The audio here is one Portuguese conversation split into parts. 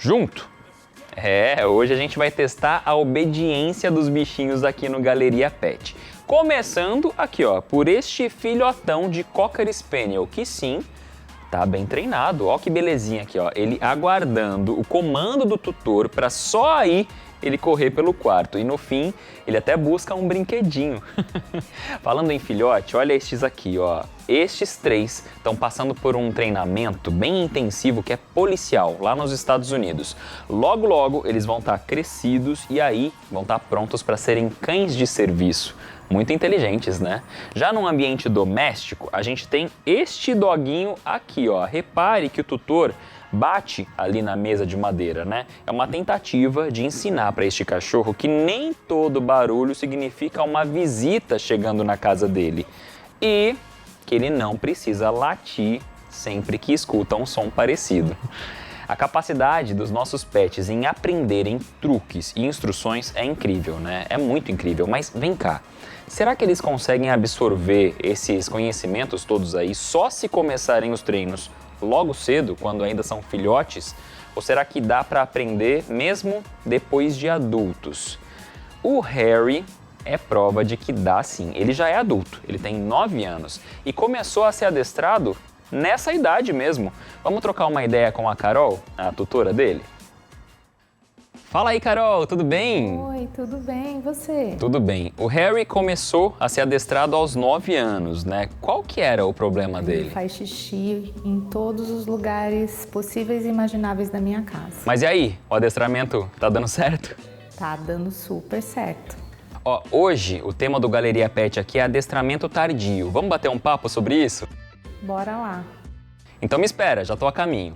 Junto? Hoje a gente vai testar a obediência dos bichinhos aqui no Galeria Pet. Começando aqui, ó, por este filhotão de Cocker Spaniel, que sim, tá bem treinado. Ó que belezinha aqui, ó, ele aguardando o comando do tutor para só aí ele correr pelo quarto. E no fim, ele até busca um brinquedinho. Falando em filhote, olha estes aqui, ó. Estes 3 estão passando por um treinamento bem intensivo que é policial lá nos Estados Unidos. Logo, logo, eles vão estar crescidos e aí vão estar prontos para serem cães de serviço. Muito inteligentes, né? Já num ambiente doméstico, a gente tem este doguinho aqui, ó. Repare que o tutor bate ali na mesa de madeira, né? É uma tentativa de ensinar para este cachorro que nem todo barulho significa uma visita chegando na casa dele. E que ele não precisa latir sempre que escuta um som parecido. A capacidade dos nossos pets em aprenderem truques e instruções é incrível, né? É muito incrível, mas vem cá. Será que eles conseguem absorver esses conhecimentos todos aí só se começarem os treinos logo cedo, quando ainda são filhotes? Ou será que dá para aprender mesmo depois de adultos? O Harry é prova de que dá sim. Ele já é adulto, ele tem 9 anos e começou a ser adestrado nessa idade mesmo. Vamos trocar uma ideia com a Carol, a tutora dele? Fala aí, Carol, tudo bem? Oi, tudo bem, e você? Tudo bem. O Harry começou a ser adestrado aos 9 anos, né? Qual que era o problema dele? Ele faz xixi em todos os lugares possíveis e imagináveis da minha casa. Mas e aí, o adestramento tá dando certo? Tá dando super certo. Ó, hoje o tema do Galeria Pet aqui é adestramento tardio. Vamos bater um papo sobre isso? Bora lá. Então me espera, já tô a caminho.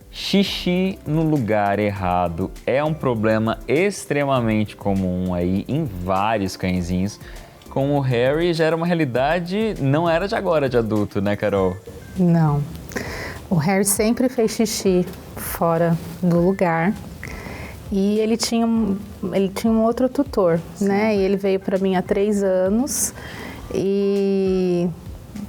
Xixi no lugar errado é um problema extremamente comum aí em vários cãezinhos. Com o Harry já era uma realidade, não era de agora de adulto, né, Carol? Não. O Harry sempre fez xixi fora do lugar e ele tinha um outro tutor, né? E ele veio para mim há 3 anos e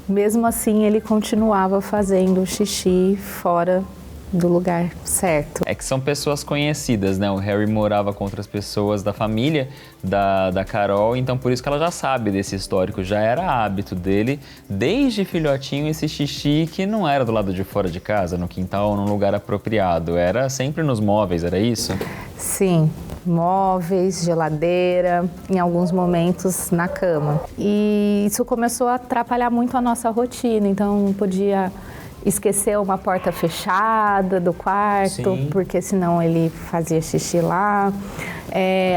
mesmo assim ele continuava fazendo xixi fora do lugar certo. É que são pessoas conhecidas, né? O Harry morava com outras pessoas da família da Carol, então por isso que ela já sabe desse histórico. Já era hábito dele, desde filhotinho, esse xixi que não era do lado de fora de casa, no quintal ou num lugar apropriado. Era sempre nos móveis, era isso? Sim, móveis, geladeira, em alguns momentos na cama. E isso começou a atrapalhar muito a nossa rotina, então não podia esqueceu uma porta fechada do quarto, Sim. Porque senão ele fazia xixi lá.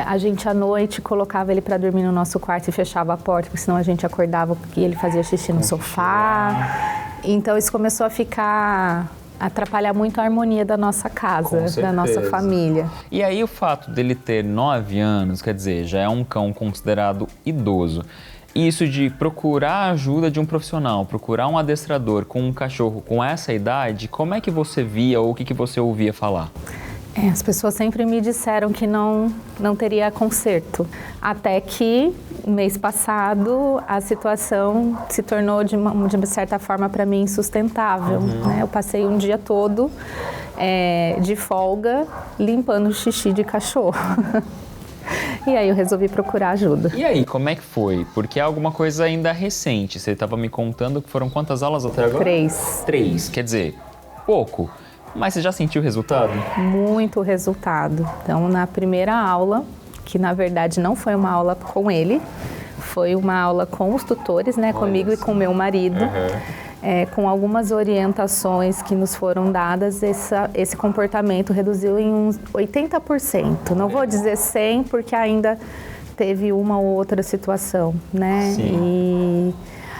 A gente à noite colocava ele para dormir no nosso quarto e fechava a porta, porque senão a gente acordava porque ele fazia xixi no sofá. Então isso começou a atrapalhar muito a harmonia da nossa casa, da nossa família. E aí o fato dele ter 9 anos, quer dizer, já é um cão considerado idoso. Isso de procurar a ajuda de um profissional, procurar um adestrador com um cachorro com essa idade, como é que você via ou o que você ouvia falar? As pessoas sempre me disseram que não teria conserto. Até que, mês passado, a situação se tornou, de certa forma, para mim, insustentável. Né? Eu passei um dia todo de folga limpando o xixi de cachorro. E aí eu resolvi procurar ajuda. E aí, como é que foi? Porque é alguma coisa ainda recente. Você estava me contando que foram quantas aulas até agora? 3. 3, quer dizer, pouco. Mas você já sentiu o resultado? Muito resultado. Então, na primeira aula, que na verdade não foi uma aula com ele, foi uma aula com os tutores, né? Comigo e com meu marido. Com algumas orientações que nos foram dadas, esse comportamento reduziu em uns 80%. Não vou dizer 100%, porque ainda teve uma ou outra situação, né? Sim. E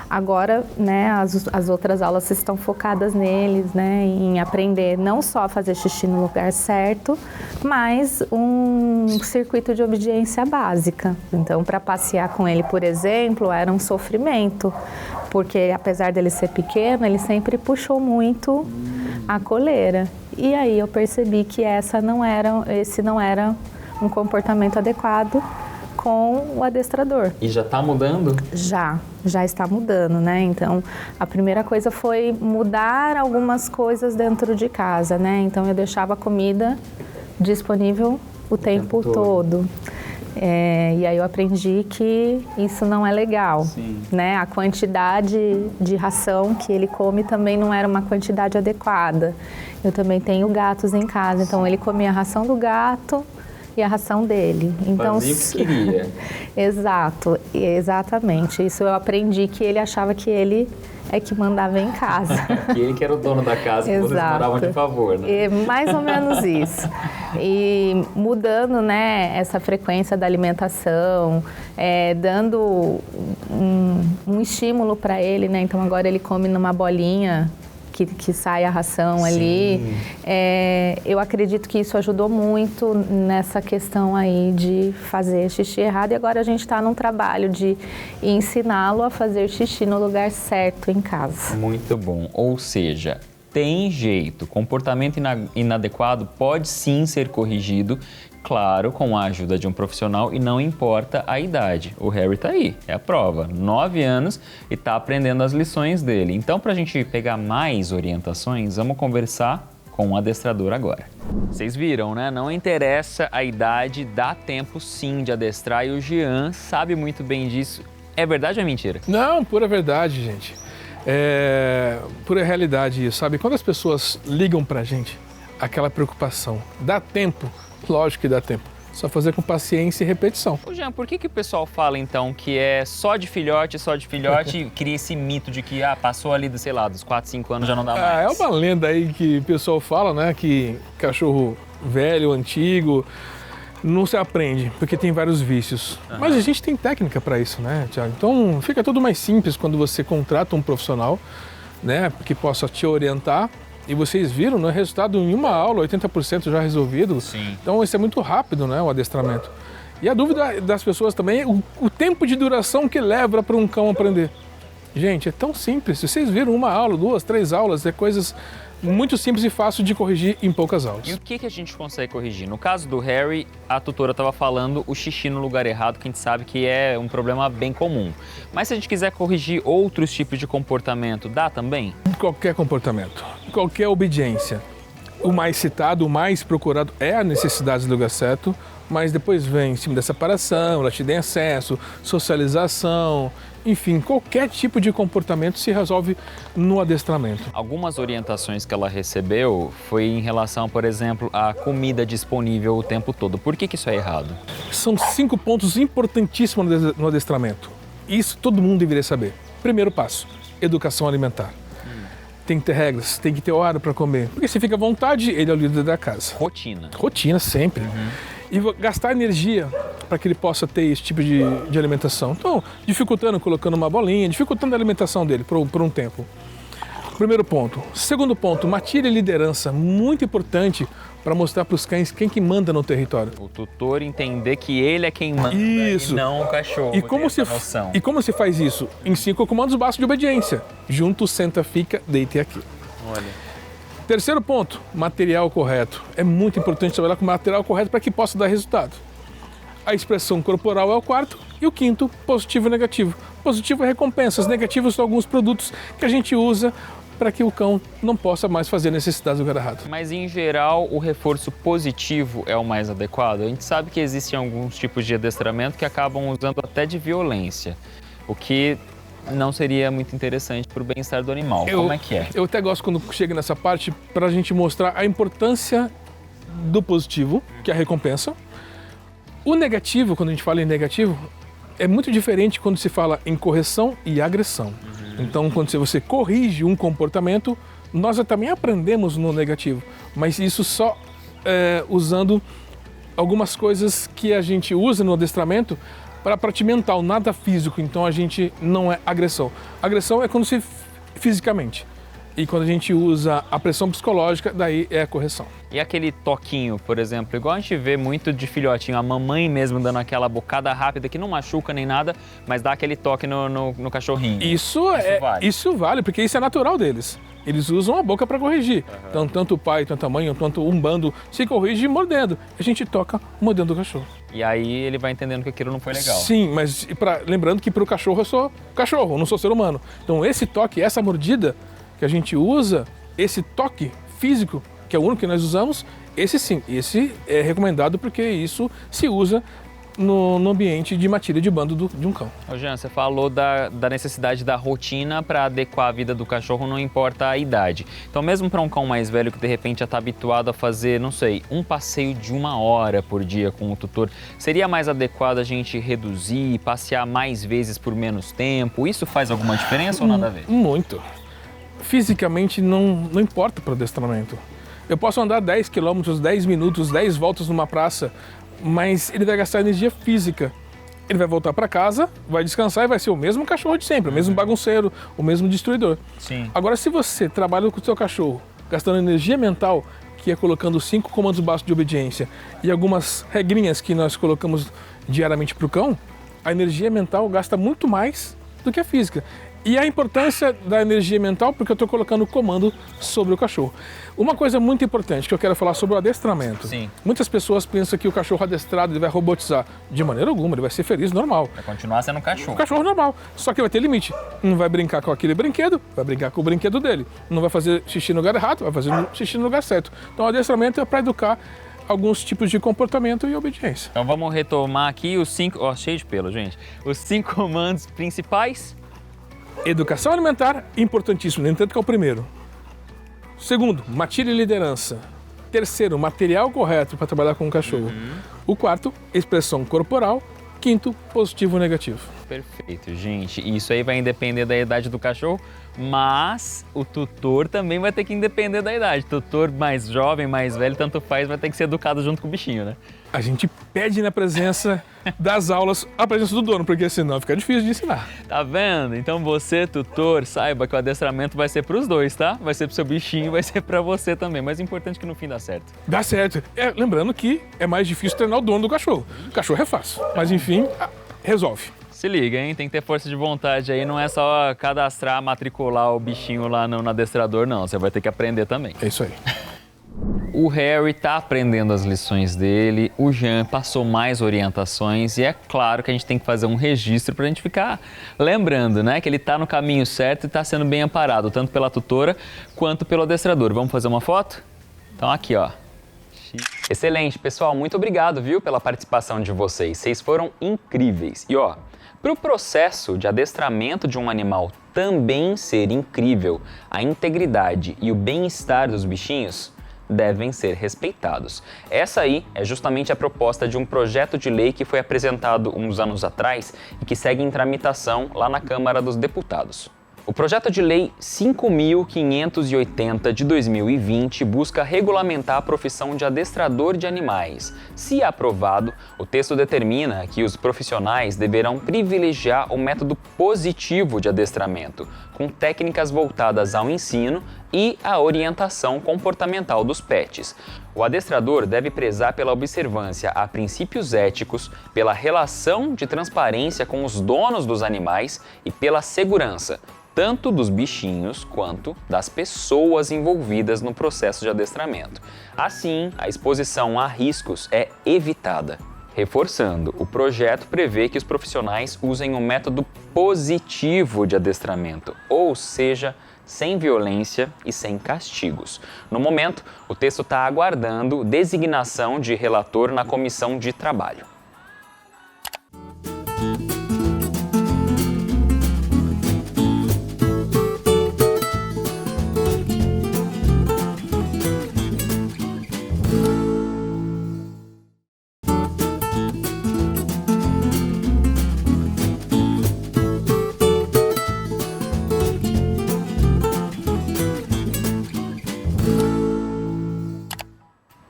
agora, né, as outras aulas estão focadas neles, né, em aprender não só a fazer xixi no lugar certo, mas um circuito de obediência básica. Então, para passear com ele, por exemplo, era um sofrimento, porque apesar dele ser pequeno, ele sempre puxou muito a coleira. E aí eu percebi que esse não era um comportamento adequado com o adestrador. E já tá mudando? Já está mudando, né? Então, a primeira coisa foi mudar algumas coisas dentro de casa, né? Então, eu deixava a comida disponível o tempo todo. E aí eu aprendi que isso não é legal, né? A quantidade de ração que ele come também não era uma quantidade adequada. Eu também tenho gatos em casa, então ele comia a ração do gato e a ração dele. Então, fazia o que queria. Exatamente. Isso eu aprendi, que ele achava que ele é que mandava em casa. Que ele que era o dono da casa, que vocês moravam de favor, né? Mais ou menos isso. E mudando, né, essa frequência da alimentação, dando um estímulo para ele, né? Então agora ele come numa bolinha que sai a ração ali. Eu acredito que isso ajudou muito nessa questão aí de fazer xixi errado, e agora a gente está num trabalho de ensiná-lo a fazer xixi no lugar certo em casa. Muito bom. Ou seja, tem jeito. Comportamento inadequado pode sim ser corrigido, claro, com a ajuda de um profissional, e não importa a idade. O Harry tá aí, é a prova. 9 anos e tá aprendendo as lições dele. Então, pra gente pegar mais orientações, vamos conversar com o adestrador agora. Vocês viram, né? Não interessa a idade, dá tempo sim de adestrar, e o Jean sabe muito bem disso. É verdade ou é mentira? Não, pura verdade, gente. Pura realidade isso, sabe? Quando as pessoas ligam pra gente, aquela preocupação, dá tempo? Lógico que dá tempo. Só fazer com paciência e repetição. Ô Jean, por que o pessoal fala então que é só de filhote, e cria esse mito de que passou ali, sei lá, dos 4, 5 anos já não dá mais? É uma lenda aí que o pessoal fala, né? Que cachorro velho, antigo, não se aprende, porque tem vários vícios. Mas a gente tem técnica para isso, né, Thiago? Então fica tudo mais simples quando você contrata um profissional, né? Que possa te orientar. E vocês viram, né? Resultado em uma aula, 80% já resolvido. Sim. Então isso é muito rápido, né? O adestramento. E a dúvida das pessoas também é o tempo de duração que leva para um cão aprender. Gente, é tão simples. Vocês viram uma aula, 2, 3 aulas, é coisas muito simples e fácil de corrigir em poucas aulas. E o que a gente consegue corrigir? No caso do Harry, a tutora estava falando o xixi no lugar errado, que a gente sabe que é um problema bem comum. Mas se a gente quiser corrigir outros tipos de comportamento, dá também? Qualquer comportamento, qualquer obediência. O mais citado, o mais procurado é a necessidade do lugar certo, mas depois vem em cima da separação, latidão em excesso, socialização, enfim, qualquer tipo de comportamento se resolve no adestramento. Algumas orientações que ela recebeu foi em relação, por exemplo, à comida disponível o tempo todo. Por que isso é errado? São 5 pontos importantíssimos no adestramento. Isso todo mundo deveria saber. Primeiro passo, educação alimentar. Tem que ter regras, tem que ter hora para comer. Porque se fica à vontade, ele é o líder da casa. Rotina. Rotina, sempre. E gastar energia para que ele possa ter esse tipo de alimentação. Então, dificultando, colocando uma bolinha, dificultando a alimentação dele por um tempo. Primeiro ponto. Segundo ponto, matilha e liderança. Muito importante para mostrar para os cães quem que manda no território. O tutor entender que ele é quem manda Isso. E não o cachorro. E como se faz isso? Em 5 comandos básicos de obediência. Junto, senta, fica, deita aqui. Olha. Terceiro ponto, material correto. É muito importante trabalhar com material correto para que possa dar resultado. A expressão corporal é o quarto. E o quinto, positivo e negativo. Positivo é recompensas, negativos são alguns produtos que a gente usa para que o cão não possa mais fazer necessidades do lugar errado. Mas, em geral, o reforço positivo é o mais adequado? A gente sabe que existem alguns tipos de adestramento que acabam usando até de violência, o que não seria muito interessante para o bem-estar do animal. Como é que é? Eu até gosto quando chega nessa parte para a gente mostrar a importância do positivo, que é a recompensa. O negativo, quando a gente fala em negativo, é muito diferente quando se fala em correção e agressão. Então, quando você corrige um comportamento, nós também aprendemos no negativo, mas isso só usando algumas coisas que a gente usa no adestramento para a parte mental, nada físico. Então, a gente não é agressão. Agressão é quando se fisicamente. E quando a gente usa a pressão psicológica, daí é a correção. E aquele toquinho, por exemplo, igual a gente vê muito de filhotinho, a mamãe mesmo dando aquela bocada rápida que não machuca nem nada, mas dá aquele toque no cachorrinho. Isso vale, porque isso é natural deles. Eles usam a boca para corrigir. Então, tanto o pai, tanto a mãe, tanto um bando se corrige mordendo. A gente toca mordendo o cachorro. E aí ele vai entendendo que aquilo não foi legal. Sim, mas lembrando que para o cachorro eu sou cachorro, eu não sou ser humano. Então esse toque, essa mordida que a gente usa, esse toque físico, que é o único que nós usamos, esse é recomendado porque isso se usa no ambiente de matilha de bando de um cão. Ô Jean, você falou da necessidade da rotina para adequar a vida do cachorro, não importa a idade. Então mesmo para um cão mais velho que de repente já está habituado a fazer, não sei, um passeio de 1 hora por dia com o tutor, seria mais adequado a gente reduzir, passear mais vezes por menos tempo? Isso faz alguma diferença ou nada a ver? Muito. Fisicamente não importa para o adestramento. Eu posso andar 10 quilômetros, 10 minutos, 10 voltas numa praça, mas ele vai gastar energia física. Ele vai voltar para casa, vai descansar e vai ser o mesmo cachorro de sempre, o mesmo bagunceiro, o mesmo destruidor. Sim. Agora, se você trabalha com o seu cachorro, gastando energia mental, que é colocando 5 comandos básicos de obediência e algumas regrinhas que nós colocamos diariamente para o cão, a energia mental gasta muito mais do que a física. E a importância da energia mental, porque eu estou colocando o comando sobre o cachorro. Uma coisa muito importante que eu quero falar sobre o adestramento. Sim. Muitas pessoas pensam que o cachorro adestrado ele vai robotizar. De maneira alguma, ele vai ser feliz, normal. Vai continuar sendo um cachorro. Um cachorro normal, só que vai ter limite. Não vai brincar com aquele brinquedo, vai brincar com o brinquedo dele. Não vai fazer xixi no lugar errado, vai fazer xixi no lugar certo. Então o adestramento é para educar alguns tipos de comportamento e obediência. Então vamos retomar aqui os 5... Ó, cheio de pelo, gente. Os 5 comandos principais. Educação alimentar, importantíssimo, no entanto que é o primeiro. Segundo, matilha e liderança. Terceiro, material correto para trabalhar com o cachorro. O quarto, expressão corporal. Quinto, positivo ou negativo. Perfeito, gente. Isso aí vai depender da idade do cachorro, mas o tutor também vai ter que depender da idade. Tutor mais jovem, mais velho, tanto faz, vai ter que ser educado junto com o bichinho, né? A gente pede na presença das aulas a presença do dono, porque senão fica difícil de ensinar. Tá vendo? Então você, tutor, saiba que o adestramento vai ser pros dois, tá? Vai ser pro seu bichinho, vai ser pra você também. Mas o importante é que no fim dá certo. Dá certo. Lembrando que é mais difícil treinar o dono do cachorro. O cachorro é fácil, mas enfim, resolve. Se liga, hein? Tem que ter força de vontade aí. Não é só cadastrar, matricular o bichinho lá no adestrador, não. Você vai ter que aprender também. É isso aí. O Harry tá aprendendo as lições dele, o Jean passou mais orientações e é claro que a gente tem que fazer um registro pra gente ficar lembrando, né? Que ele tá no caminho certo e tá sendo bem amparado, tanto pela tutora quanto pelo adestrador. Vamos fazer uma foto? Então aqui, ó. Excelente, pessoal. Muito obrigado, viu, pela participação de vocês. Vocês foram incríveis. E ó, para o processo de adestramento de um animal também ser incrível, a integridade e o bem-estar dos bichinhos devem ser respeitados. Essa aí é justamente a proposta de um projeto de lei que foi apresentado uns anos atrás e que segue em tramitação lá na Câmara dos Deputados. O projeto de lei 5.580 de 2020 busca regulamentar a profissão de adestrador de animais. Se aprovado, o texto determina que os profissionais deverão privilegiar o método positivo de adestramento, com técnicas voltadas ao ensino e à orientação comportamental dos pets. O adestrador deve prezar pela observância a princípios éticos, pela relação de transparência com os donos dos animais e pela segurança, tanto dos bichinhos quanto das pessoas envolvidas no processo de adestramento. Assim, a exposição a riscos é evitada. Reforçando, o projeto prevê que os profissionais usem o método positivo de adestramento, ou seja, sem violência e sem castigos. No momento, o texto está aguardando designação de relator na comissão de trabalho.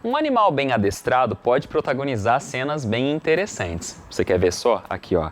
Um animal bem adestrado pode protagonizar cenas bem interessantes. Você quer ver só? Aqui, ó.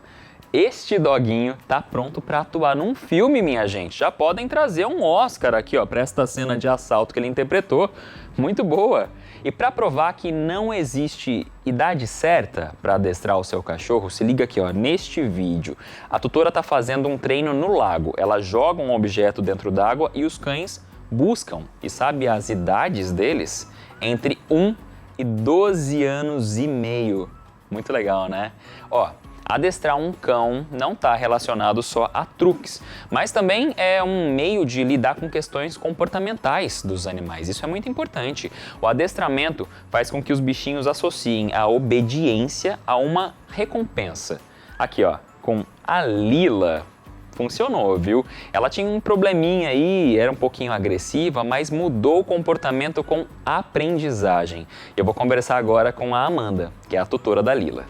Este doguinho tá pronto para atuar num filme, minha gente. Já podem trazer um Oscar aqui, ó, para esta cena de assalto que ele interpretou. Muito boa. E para provar que não existe idade certa para adestrar o seu cachorro, se liga aqui, ó, neste vídeo. A tutora tá fazendo um treino no lago. Ela joga um objeto dentro d'água e os cães buscam. E sabe as idades deles? Entre 1 e 12 anos e meio. Muito legal, né? Ó, adestrar um cão não está relacionado só a truques, mas também é um meio de lidar com questões comportamentais dos animais. Isso é muito importante. O adestramento faz com que os bichinhos associem a obediência a uma recompensa. Aqui, ó, com a Lila. Funcionou, viu? Ela tinha um probleminha aí, era um pouquinho agressiva, mas mudou o comportamento com aprendizagem. Eu vou conversar agora com a Amanda, que é a tutora da Lila.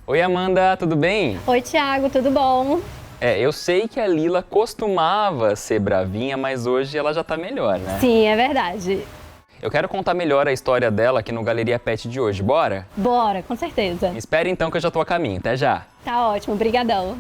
Oi, Amanda, tudo bem? Oi, Thiago, tudo bom? Eu sei que a Lila costumava ser bravinha, mas hoje ela já tá melhor, né? Sim, é verdade. Eu quero contar melhor a história dela aqui no Galeria Pet de hoje, bora? Bora, com certeza. Espere então que eu já tô a caminho, até já. Tá ótimo, brigadão.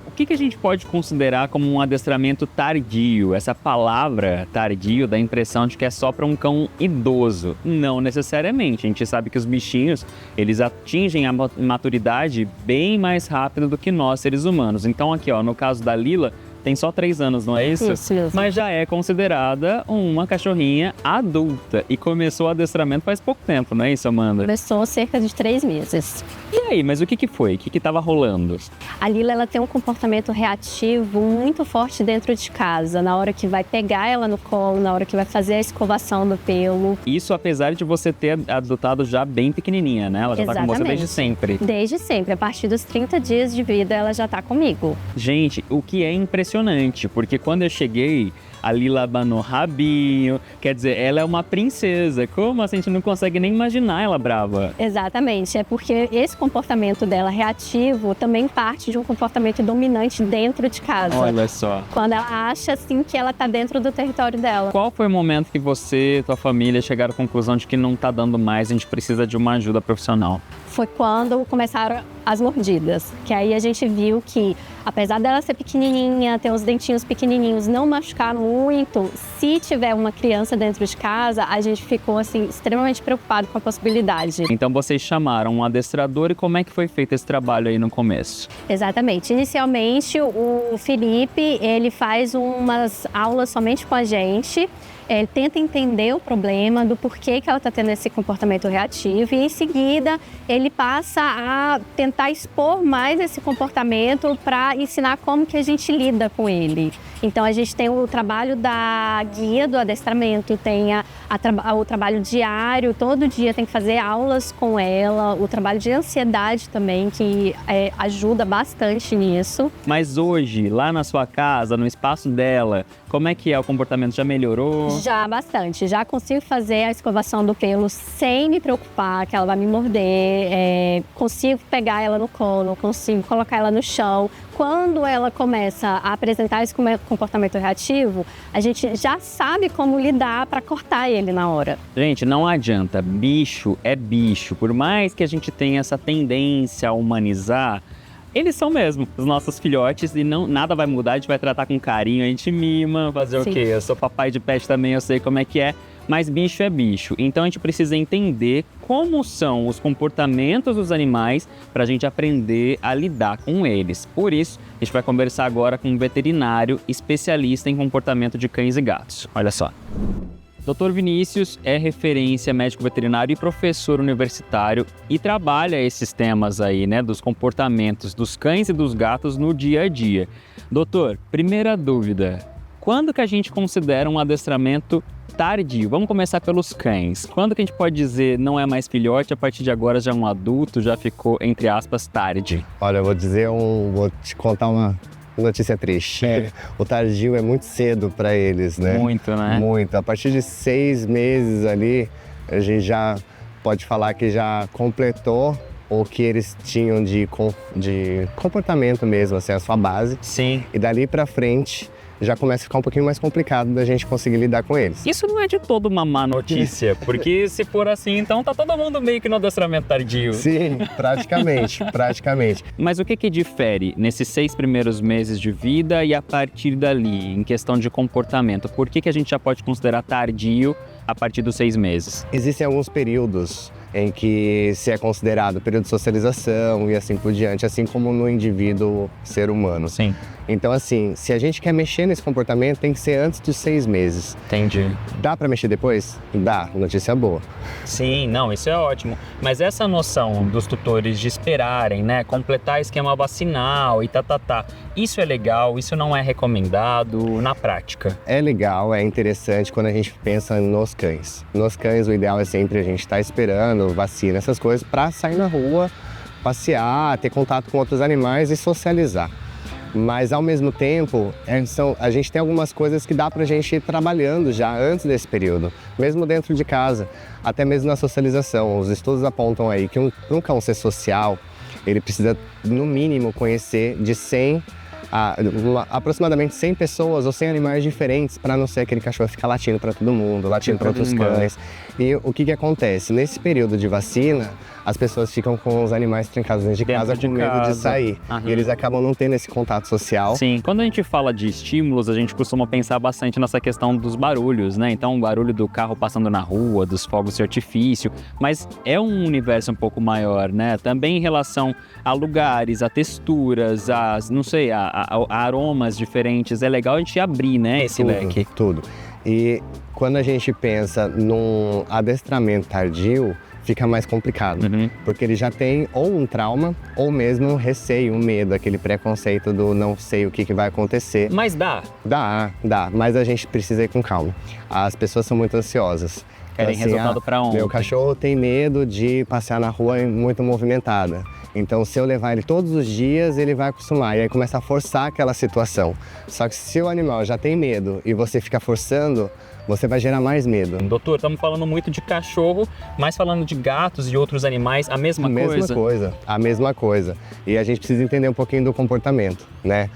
O que a gente pode considerar como um adestramento tardio? Essa palavra tardio dá a impressão de que é só para um cão idoso. Não necessariamente. A gente sabe que os bichinhos, eles atingem a maturidade bem mais rápido do que nós, seres humanos. Então aqui, ó, no caso da Lila, tem só 3 anos, não é isso? Isso mesmo. Mas já é considerada uma cachorrinha adulta e começou o adestramento faz pouco tempo, não é isso, Amanda? Começou cerca de 3 meses. E aí, mas o que foi? O que estava rolando? A Lila, ela tem um comportamento reativo muito forte dentro de casa. Na hora que vai pegar ela no colo, na hora que vai fazer a escovação do pelo. Isso apesar de você ter adotado já bem pequenininha, né? Ela já tá com você desde sempre. Desde sempre. A partir dos 30 dias de vida, ela já tá comigo. Gente, o que é impressionante, porque quando eu cheguei, a Lila abanou rabinho, quer dizer, ela é uma princesa. Como assim? A gente não consegue nem imaginar ela brava. Exatamente, é porque esse comportamento dela reativo também parte de um comportamento dominante dentro de casa. Olha só. Quando ela acha, assim, que ela tá dentro do território dela. Qual foi o momento que você e tua família chegaram à conclusão de que não tá dando mais, a gente precisa de uma ajuda profissional? Foi quando começaram as mordidas, que aí a gente viu que, apesar dela ser pequenininha, ter os dentinhos pequenininhos, não machucar muito, se tiver uma criança dentro de casa, a gente ficou, assim, extremamente preocupado com a possibilidade. Então vocês chamaram um adestrador e como é que foi feito esse trabalho aí no começo? Exatamente. Inicialmente, o Felipe, ele faz umas aulas somente com a gente. Ele tenta entender o problema, do porquê que ela está tendo esse comportamento reativo e, em seguida, ele passa a tentar expor mais esse comportamento para ensinar como que a gente lida com ele. Então, a gente tem o trabalho da guia do adestramento, tem o trabalho diário, todo dia tem que fazer aulas com ela, o trabalho de ansiedade também, que ajuda bastante nisso. Mas hoje, lá na sua casa, no espaço dela, como é que é o comportamento? Já melhorou? Já bastante, já consigo fazer a escovação do pelo sem me preocupar que ela vai me morder, consigo pegar ela no colo, consigo colocar ela no chão. Quando ela começa a apresentar esse comportamento reativo, a gente já sabe como lidar para cortar ele na hora. Gente, não adianta, bicho é bicho. Por mais que a gente tenha essa tendência a humanizar, eles são mesmo os nossos filhotes e nada vai mudar, a gente vai tratar com carinho, a gente mima, fazer Sim. o quê? Eu sou papai de pet também, eu sei como é que é, mas bicho é bicho. Então a gente precisa entender como são os comportamentos dos animais para a gente aprender a lidar com eles. Por isso, a gente vai conversar agora com um veterinário especialista em comportamento de cães e gatos. Olha só. Dr. Vinícius é referência médico veterinário e professor universitário e trabalha esses temas aí, né, dos comportamentos dos cães e dos gatos no dia a dia. Doutor, primeira dúvida, quando que a gente considera um adestramento tardio? Vamos começar pelos cães. Quando que a gente pode dizer não é mais filhote, a partir de agora já é um adulto, já ficou, entre aspas, tarde? Olha, eu vou te contar uma notícia triste. O tardio é muito cedo para eles, né? Muito, né? Muito. A partir de 6 meses ali, a gente já pode falar que já completou o que eles tinham de comportamento mesmo, assim, a sua base. Sim. E dali para frente, já começa a ficar um pouquinho mais complicado da gente conseguir lidar com eles. Isso não é de todo uma má notícia, porque se for assim, então tá todo mundo meio que no adestramento tardio. Sim, praticamente. Mas o que difere nesses 6 primeiros meses de vida e a partir dali, em questão de comportamento? Por que a gente já pode considerar tardio a partir dos 6 meses? Existem alguns períodos em que se é considerado período de socialização e assim por diante, assim como no indivíduo ser humano. Sim. Então, assim, se a gente quer mexer nesse comportamento, tem que ser antes dos 6 meses. Entendi. Dá para mexer depois? Dá, notícia boa. Sim, não, isso é ótimo. Mas essa noção dos tutores de esperarem, né, completar esquema vacinal e isso é legal, isso não é recomendado na prática? É legal, é interessante quando a gente pensa nos cães. Nos cães, o ideal é sempre a gente estar esperando vacina, essas coisas, para sair na rua, passear, ter contato com outros animais e socializar. Mas, ao mesmo tempo, a gente tem algumas coisas que dá pra gente ir trabalhando já antes desse período, mesmo dentro de casa, até mesmo na socialização. Os estudos apontam aí que um cão ser social, ele precisa, no mínimo, conhecer de 100 aproximadamente 100 pessoas ou 100 animais diferentes, para não ser aquele cachorro ficar latindo para todo mundo, latindo para outros cães. E o que acontece? Nesse período de vacina, as pessoas ficam com os animais trancados dentro de casa com medo de sair. E eles acabam não tendo esse contato social. Sim, quando a gente fala de estímulos, a gente costuma pensar bastante nessa questão dos barulhos, né? Então, o barulho do carro passando na rua, dos fogos de artifício, mas é um universo um pouco maior, né? Também em relação a lugares, a texturas, a aromas diferentes. É legal a gente abrir, né, esse leque. Tudo. E quando a gente pensa num adestramento tardio, fica mais complicado, porque ele já tem ou um trauma ou mesmo um receio, um medo, aquele preconceito do não sei o que vai acontecer. Mas dá? Dá, mas a gente precisa ir com calma. As pessoas são muito ansiosas. Querem resultado para ontem. Meu cachorro tem medo de passear na rua muito movimentada. Então, se eu levar ele todos os dias, ele vai acostumar. E aí começa a forçar aquela situação. Só que se o animal já tem medo e você fica forçando, você vai gerar mais medo. Doutor, estamos falando muito de cachorro, mas falando de gatos e outros animais, a mesma coisa? A mesma coisa. E a gente precisa entender um pouquinho do comportamento, né?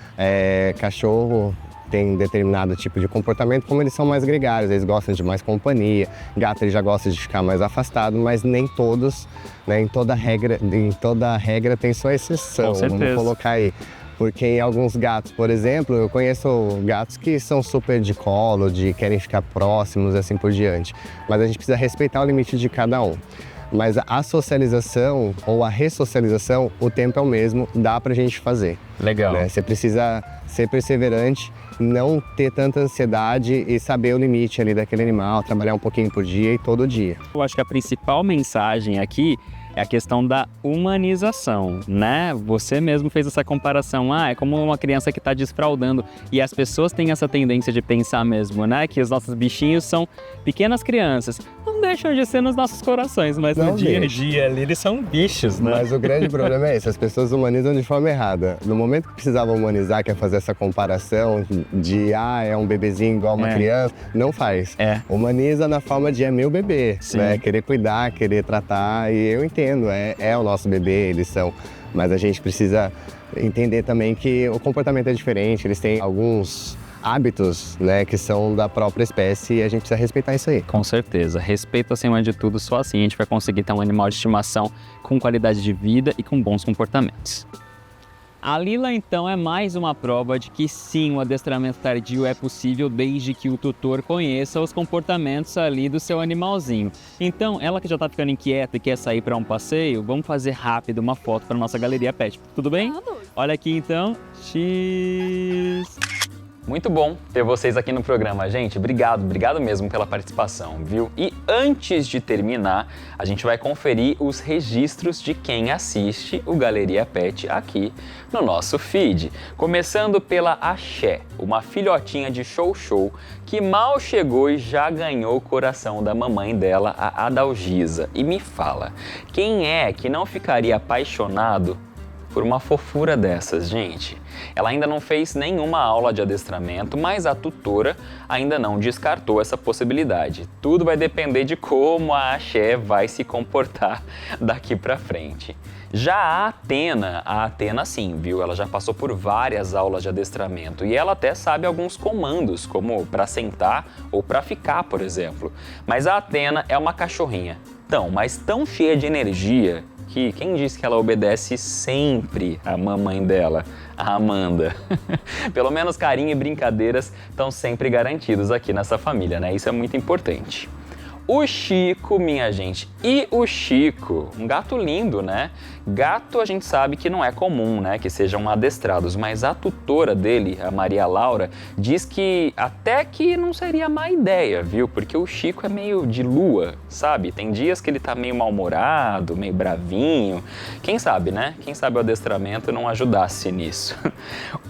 Cachorro tem determinado tipo de comportamento, como eles são mais gregários, eles gostam de mais companhia. Gato, ele já gosta de ficar mais afastado, mas nem todos, né? Em toda regra tem sua exceção. Com certeza. Vamos colocar aí. Porque em alguns gatos, por exemplo, eu conheço gatos que são super de colo, querem ficar próximos, assim por diante. Mas a gente precisa respeitar o limite de cada um. Mas a socialização ou a ressocialização, o tempo é o mesmo, dá pra gente fazer. Legal. Né? Você precisa ser perseverante, não ter tanta ansiedade e saber o limite ali daquele animal, trabalhar um pouquinho por dia e todo dia. Eu acho que a principal mensagem aqui é a questão da humanização, né? Você mesmo fez essa comparação, é como uma criança que está desfraldando, e as pessoas têm essa tendência de pensar mesmo, né? Que os nossos bichinhos são pequenas crianças, não deixam de ser nos nossos corações, mas no dia a dia ali eles são bichos, né? Mas o grande problema é esse, as pessoas humanizam de forma errada. No momento que precisava humanizar, que é fazer essa comparação de, é um bebezinho igual uma criança, não faz. Humaniza na forma de é meu bebê, né? Querer cuidar, querer tratar, e eu entendo. É o nosso bebê, eles são, mas a gente precisa entender também que o comportamento é diferente, eles têm alguns hábitos, né, que são da própria espécie e a gente precisa respeitar isso aí. Com certeza, respeito acima de tudo, só assim a gente vai conseguir ter um animal de estimação com qualidade de vida e com bons comportamentos. A Lila, então, é mais uma prova de que sim, o adestramento tardio é possível desde que o tutor conheça os comportamentos ali do seu animalzinho. Então, ela que já tá ficando inquieta e quer sair para um passeio, vamos fazer rápido uma foto para nossa galeria pet. Tudo bem? Olha aqui, então. X... Muito bom ter vocês aqui no programa, gente. Obrigado mesmo pela participação, viu? E antes de terminar, a gente vai conferir os registros de quem assiste o Galeria Pet aqui no nosso feed. Começando pela Axé, uma filhotinha de Chou-Chou que mal chegou e já ganhou o coração da mamãe dela, a Adalgisa. E me fala, quem é que não ficaria apaixonado por uma fofura dessas, gente? Ela ainda não fez nenhuma aula de adestramento, mas a tutora ainda não descartou essa possibilidade. Tudo vai depender de como a Axé vai se comportar daqui pra frente. Já a Atena sim, viu? Ela já passou por várias aulas de adestramento e ela até sabe alguns comandos, como para sentar ou para ficar, por exemplo. Mas a Atena é uma cachorrinha mas tão cheia de energia que quem disse que ela obedece sempre a mamãe dela, a Amanda? Pelo menos carinho e brincadeiras estão sempre garantidos aqui nessa família, né? Isso é muito importante. O Chico, minha gente, e o Chico, um gato lindo, né? Gato a gente sabe que não é comum, né, que sejam adestrados, mas a tutora dele, a Maria Laura, diz que até que não seria má ideia, viu? Porque o Chico é meio de lua, sabe? Tem dias que ele tá meio mal-humorado, meio bravinho. Quem sabe, né? Quem sabe o adestramento não ajudasse nisso.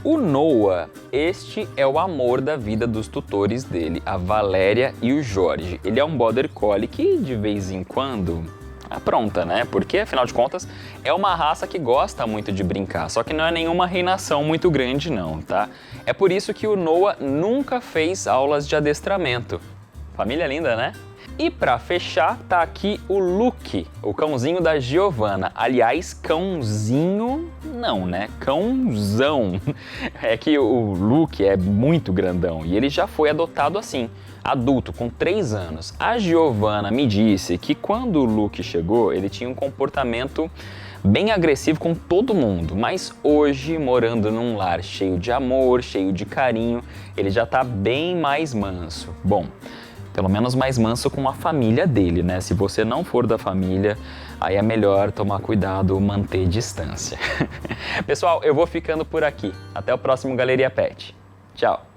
O Noah, este é o amor da vida dos tutores dele, a Valéria e o Jorge. Ele é um Border Collie que de vez em quando apronta, né? Porque, afinal de contas, é uma raça que gosta muito de brincar, só que não é nenhuma reinação muito grande não, tá? É por isso que o Noah nunca fez aulas de adestramento. Família linda, né? E pra fechar, tá aqui o Luke, o cãozinho da Giovanna. Aliás, cãozinho não, né? Cãozão. É que o Luke é muito grandão e ele já foi adotado assim, adulto, com 3 anos. A Giovanna me disse que quando o Luke chegou, ele tinha um comportamento bem agressivo com todo mundo, mas hoje, morando num lar cheio de amor, cheio de carinho, ele já tá bem mais manso. Bom, pelo menos mais manso com a família dele, né? Se você não for da família, aí é melhor tomar cuidado, manter distância. Pessoal, eu vou ficando por aqui. Até o próximo Galeria Pet. Tchau!